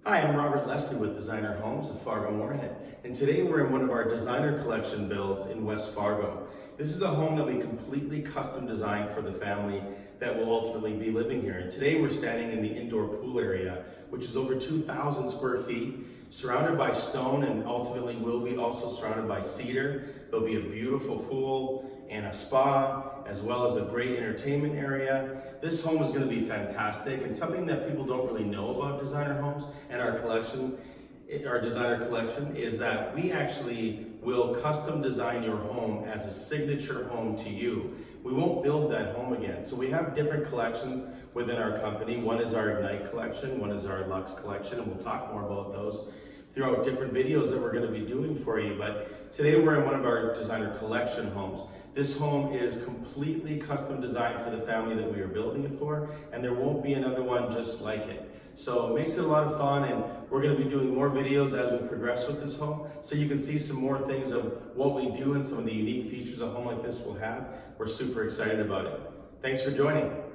Hi, I'm Robert Leslie with Designer Homes of Fargo-Moorhead, and today we're in one of our designer collection builds in West Fargo. This is a home that we completely custom designed for the family that will ultimately be living here. And today we're standing in the indoor pool area, which is over 2,000 square feet, surrounded by stone, and ultimately will be also surrounded by cedar. There'll be a beautiful pool and a spa, as well as a great entertainment area. This home is going to be fantastic, and something that people don't really know about designer homes and our collection, our designer collection, is that we actually will custom design your home as a signature home to you. We won't build that home again. So we have different collections within our company. One is our Ignite collection, one is our Luxe Collection, and we'll talk more about those throughout different videos that we're going to be doing for you. But today we're in one of our designer collection homes. This home is completely custom designed for the family that we are building it for, and there won't be another one just like it. So it makes it a lot of fun, and we're going to be doing more videos as we progress with this home, so you can see some more things of what we do and some of the unique features a home like this will have. We're super excited about it. Thanks for joining.